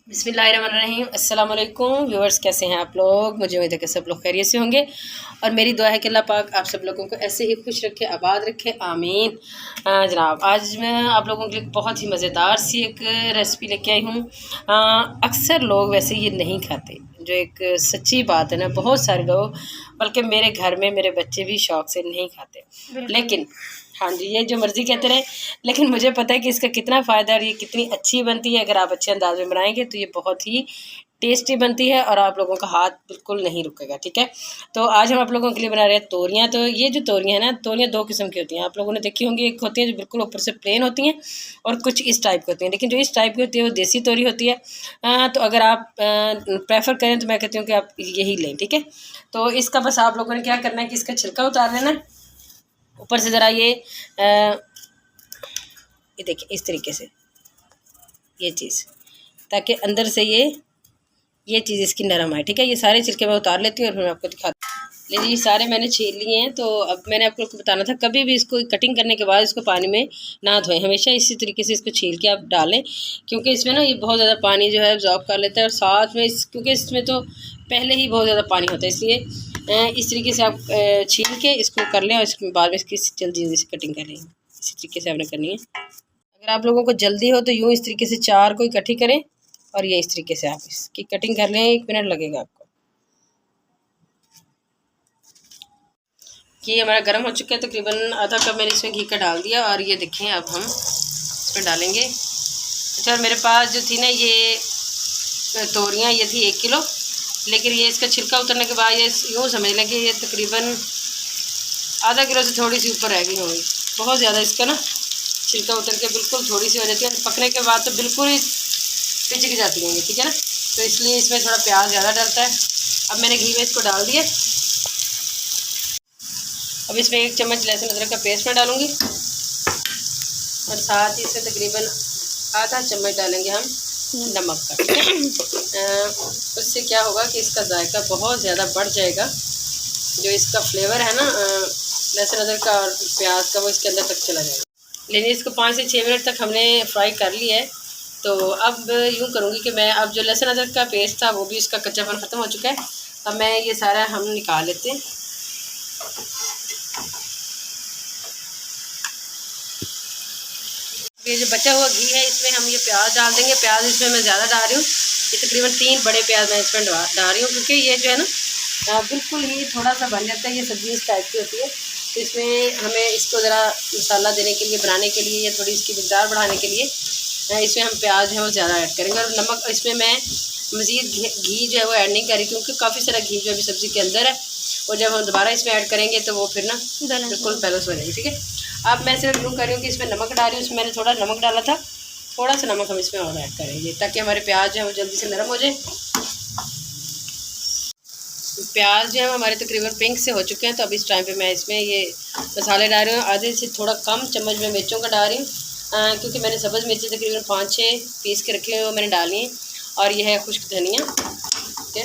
बिस्मिल्लाहिर्रहमानिर्रहीम। अस्सलाम वालेकुम व्यूअर्स, कैसे हैं आप लोग? मुझे उम्मीद है कि सब लोग खैरियत से होंगे और मेरी दुआ है कि अल्लाह पाक आप सब लोगों को ऐसे ही खुश रखे, आबाद रखे, आमीन। जनाब, आज मैं आप लोगों के लिए बहुत ही मज़ेदार सी एक रेसिपी लेके आई हूँ। अक्सर लोग वैसे ये नहीं खाते, जो एक सच्ची बात है ना। बहुत सारे लोग, बल्कि मेरे घर में मेरे बच्चे भी शौक़ से नहीं खाते, लेकिन हाँ जी, ये जो मर्ज़ी कहते रहे, लेकिन मुझे पता है कि इसका कितना फ़ायदा और ये कितनी अच्छी बनती है। अगर आप अच्छे अंदाज में बनाएंगे तो ये बहुत ही टेस्टी बनती है और आप लोगों का हाथ बिल्कुल नहीं रुकेगा। ठीक है, तो आज हम आप लोगों के लिए बना रहे हैं तोरियाँ। तो ये जो तोरियाँ हैं ना, तोरियाँ दो किस्म की होती हैं, आप लोगों ने देखी होंगी। एक होती है जो बिल्कुल ऊपर से प्लेन होती हैं और कुछ इस टाइप की होती हैं, लेकिन जो इस टाइप की होती है वो देसी तोरी होती है। तो अगर आप प्रेफर करें तो मैं कहती हूँ कि आप यही लें। ठीक है, तो इसका बस आप लोगों ने क्या करना है कि इसका छिलका उतार लेना है। ऊपर से ज़रा ये देखिए इस तरीके से ये चीज़, ताकि अंदर से ये चीज़ इसकी नरम आए। ठीक है, ये सारे छिलके मैं उतार लेती हूँ और फिर मैं आपको दिखाती हूँ। लेकिन ये सारे मैंने छील लिए हैं। तो अब मैंने आपको बताना था, कभी भी इसको कटिंग करने के बाद इसको पानी में ना धोएं, हमेशा इसी तरीके से इसको छील के आप डालें, क्योंकि इसमें ना ये बहुत ज़्यादा पानी जो है एब्जॉर्ब कर लेता है। और साथ में क्योंकि इसमें तो पहले ही बहुत ज़्यादा पानी होता है, इसलिए इस तरीके से आप छील के इसको कर लें और इसके बाद में इसकी जल्दी जल्दी से कटिंग कर लें। इसी तरीके से आपने करनी है। अगर आप लोगों को जल्दी हो तो यूँ इस तरीके से चार को इकट्ठी करें और ये इस तरीके से आप इसकी कटिंग कर लें। 1 मिनट लगेगा आपको। ये हमारा गर्म हो चुका है, तकरीबन आधा कप मैंने इसमें घी का डाल दिया और ये देखें अब हम इसमें डालेंगे। अच्छा, मेरे पास जो थी ना ये तोरियाँ, ये थी 1 किलो, लेकिन ये इसका छिलका उतरने के बाद ये यूँ समझ लें कि ये तकरीबन आधा किलो से थोड़ी सी ऊपर रह गई होगी। बहुत ज़्यादा इसका ना छिलका उतर के बिल्कुल थोड़ी सी हो जाती है, पकने के बाद तो बिल्कुल ही पिचक जाती हैं ये। ठीक है ना, तो इसलिए इसमें थोड़ा प्याज ज़्यादा डलता है। अब मैंने घी में इसको डाल दिया। अब इसमें 1 चम्मच लहसुन अदरक का पेस्ट मैं डालूँगी और साथ ही इसमें तकरीबन आधा चम्मच डालेंगे हम नमक का। ठीक है, उससे क्या होगा कि इसका जायका बहुत ज़्यादा बढ़ जाएगा। जो इसका फ्लेवर है ना लहसुन अदरक का और प्याज का, वो इसके अंदर तक चला जाएगा। लेकिन इसको 5 से 6 मिनट तक हमने फ्राई कर लिया है। तो अब यूँ करूँगी कि मैं अब जो लहसुन अदरक का पेस्ट था वो भी इसका कच्चापन ख़त्म हो चुका है। अब मैं ये सारा हम निकाल लेते हैं। ये जो बचा हुआ घी है इसमें हम ये प्याज डाल देंगे। प्याज इसमें मैं ज़्यादा डाल रही हूँ, ये तकरीबन 3 बड़े प्याज मैं इसमें डाल रही हूँ, क्योंकि ये जो है ना बिल्कुल ही थोड़ा सा बन जाता है। ये सब्ज़ी इस टाइप की होती है, तो इसमें हमें इसको ज़रा मसाला देने के लिए, बनाने के लिए, या थोड़ी इसकी मकदार बढ़ाने के लिए इसमें हम प्याज है वो ज़्यादा ऐड करेंगे। और नमक इसमें मैं मज़ीद घी जो है वो ऐड नहीं करी, क्योंकि काफ़ी सारा घी जो अभी सब्ज़ी के अंदर है, और जब हम दोबारा इसमें ऐड करेंगे तो वो फिर ना बिल्कुल बैलेंस हो जाएगी। ठीक है, अब मैं सिर्फ यूँ कर रही हूँ कि इसमें नमक डाल रही हूँ। इसमें मैंने थोड़ा नमक डाला था, थोड़ा सा नमक हम इसमें और ऐड करेंगे ताकि हमारे प्याज जो है वो जल्दी से नरम हो जाए। प्याज जो है हमारे तकरीबन पिंक से हो चुके हैं। तो अब इस टाइम पे मैं इसमें ये मसाले डाल रही हूँ। आधे से थोड़ा कम चम्मच में मिर्चों का डाल रही हूँ, क्योंकि मैंने सब्ज़ मिर्ची तकरीबन 5-6 पीस के रखे हुए वो मैंने डाली हैं। और ये है खुश्क धनिया। ठीक है,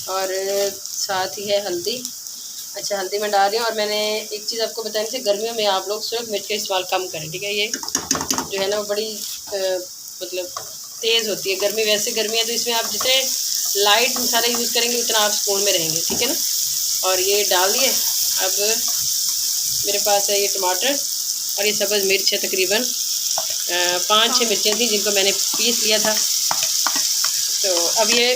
और साथ ही है हल्दी। अच्छा, हल्दी मैं डाल रही हूँ। और मैंने एक चीज़ आपको बतानी थी, गर्मियों में आप लोग सूरख मिर्च का इस्तेमाल कम करें। ठीक है, ये जो है ना वो बड़ी मतलब तेज़ होती है। गर्मी, वैसे गर्मी है तो इसमें आप जितने लाइट मसाले यूज़ करेंगे उतना आप सुकून में रहेंगे। ठीक है ना, और ये डाल दिए। अब मेरे पास है ये टमाटर और ये सब्ज़ मिर्च है, तकरीबन 5-6 मिर्चें थी जिनको मैंने पीस लिया था। तो अब ये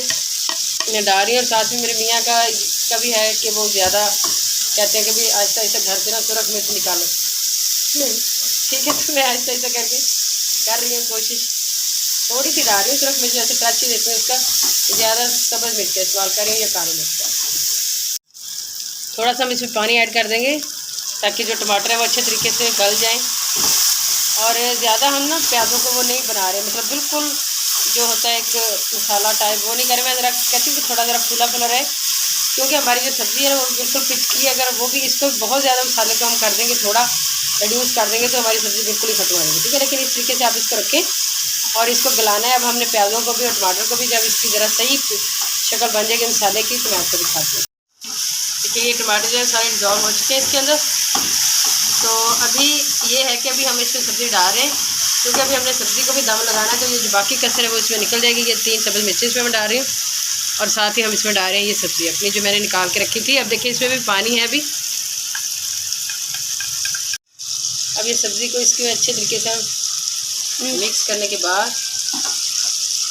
मैं डाल रही हूँ। और साथ में मेरे मियाँ का भी है कि वो ज़्यादा कहते हैं कि भी आहिस्ता आहिस्ता घर से ना सूरख मिर्च निकालो। ठीक है, तो मैं आहिस्ता आहिस्ता करके कर रही हूँ कोशिश। थोड़ी सी डाल रही हूँ सूरख मिर्च, वैसे क्रंची देती हूँ इसका, ज़्यादा सब्ज़ मिर्च का इस्तेमाल कर रही हूँ या काली मिर्च का। थोड़ा सा हम इसमें पानी ऐड कर देंगे ताकि जो टमाटर है वो अच्छे तरीके से गल जाएँ। और ज़्यादा हम ना प्याज़ों को वो नहीं बना रहे, मतलब बिल्कुल जो होता है एक मसाला टाइप वो नहीं कर रहे। मैं ज़रा कहती हूँ कि थोड़ा ज़रा फूला फूला रहे, क्योंकि हमारी जो सब्ज़ी है ना वो बिल्कुल पिचकी है। अगर वो भी इसको बहुत ज़्यादा मसाले को हम कर देंगे, थोड़ा रिड्यूस कर देंगे, तो हमारी सब्ज़ी बिल्कुल ही खत्म हो जाएगी। ठीक है, लेकिन इस तरीके से आप इसको रखें और इसको गलाना है। अब हमने प्याज़ों को भी और टमाटर को भी, जब इसकी ज़रा सही शक्ल बन जाएगी मसाले की, तो मैं आपको दिखाती हूँ। देखिए, ये टमाटर जो है सारे डिज़ॉल्व हो चुके हैं इसके अंदर। तो अभी ये है कि अभी हम इसमें सब्ज़ी डाल रहे हैं क्योंकि अभी हमने सब्ज़ी को भी दम लगाना है, तो ये जो बाकी कसर है वो इसमें निकल जाएगी। ये 3 सब्ज़ मिर्ची इसमें मैं डाल रही हूँ और साथ ही हम इसमें डाल रहे हैं ये सब्ज़ी अपनी जो मैंने निकाल के रखी थी। अब देखिए इसमें भी पानी है अभी। अब ये सब्ज़ी को इसके अच्छे तरीके से हम मिक्स करने के बाद,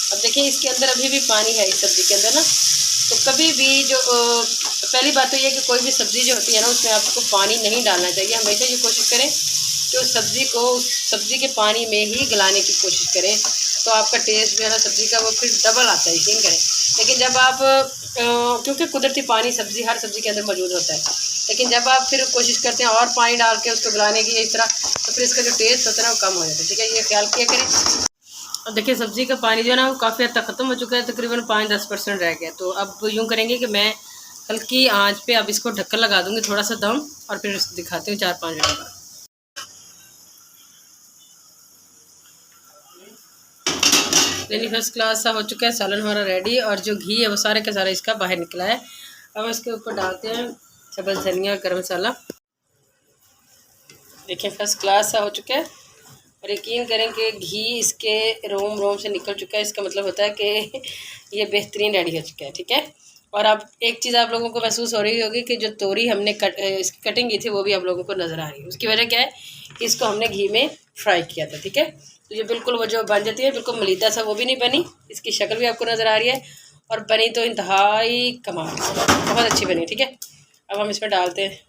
अब देखिए इसके अंदर अभी भी पानी है इस सब्ज़ी के अंदर ना। तो कभी भी जो पहली बात तो ये है कि कोई भी सब्ज़ी जो होती है ना उसमें आपको पानी नहीं डालना चाहिए। हमेशा ये कोशिश करें कि उस सब्ज़ी को उस सब्ज़ी के पानी में ही गलाने की कोशिश करें, तो आपका टेस्ट जो है ना सब्ज़ी का वो फिर डबल आता है, यकीन करें। लेकिन जब आप क्योंकि कुदरती पानी सब्ज़ी हर सब्ज़ी के अंदर मौजूद होता है, लेकिन जब आप फिर कोशिश करते हैं और पानी डाल के उसको गलाने की इस तरह, तो फिर इसका जो टेस्ट होता है ना वो कम हो जाता है। ठीक है, ये ख्याल किया करें। अब देखिए सब्ज़ी का पानी जो है ना वो काफ़ी हद तक ख़त्म हो चुका है, तकरीबन 5-10% रह गया। तो अब यूँ करेंगे कि मैं हल्की आंच पे अब इसको ढक्कन लगा दूँगी थोड़ा सा दम, और फिर दिखाती हूँ 4-5 मिनट बाद। यानी फर्स्ट क्लास सा हो चुका है, सालन हमारा रेडी, और जो घी है वो सारे का सारा इसका बाहर निकला है। अब इसके ऊपर डालते हैं सब्ज़ धनिया, गरम मसाला। देखिए फर्स्ट क्लास सा हो चुका है, और यकीन करें कि घी इसके रोम रोम से निकल चुका है। इसका मतलब होता है कि ये बेहतरीन रेडी हो चुका है। ठीक है, और अब एक चीज़ आप लोगों को महसूस हो रही होगी कि जो तोरी हमने इसकी कटिंग की थी वो भी आप लोगों को नज़र आ रही है। उसकी वजह क्या है कि इसको हमने घी में फ्राई किया था। ठीक है, तो ये बिल्कुल वो जो बन जाती है बिल्कुल मलीदा सा वो भी नहीं बनी, इसकी शक्ल भी आपको नज़र आ रही है, और बनी तो इंतहाई कमाल, बहुत अच्छी बनी। ठीक है, अब हम इसमें डालते हैं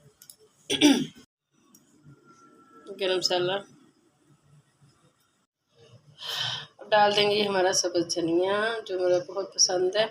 गरम मसाला, अब डाल देंगे हमारा सब्ज़ धनिया जो मुझे बहुत पसंद है।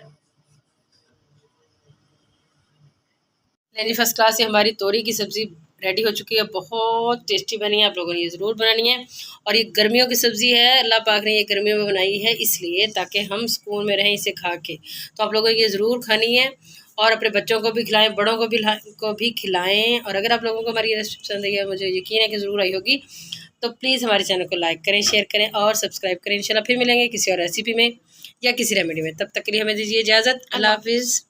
यानी फर्स्ट क्लास से हमारी तोरी की सब्ज़ी रेडी हो चुकी है, बहुत टेस्टी बनी है। आप लोगों ने ये ज़रूर बनानी है, और ये गर्मियों की सब्ज़ी है, अल्लाह पाक ने ये गर्मियों में बनाई है इसलिए ताकि हम सुकून में रहें इसे खा के। तो आप लोगों को ये ज़रूर खानी है, और अपने बच्चों को भी खिलाएं, बड़ों को भी खिलाएं। और अगर आप लोगों को हमारी रेसिपी पसंद आई है, मुझे यकीन है कि ज़रूर आई होगी, तो प्लीज़ हमारे चैनल को लाइक करें, शेयर करें और सब्सक्राइब करें। इंशाल्लाह फिर मिलेंगे किसी और रेसिपी में या किसी रेमेडी में। तब तक के लिए हमें दीजिए इजाज़त। अल्लाह हाफिज़।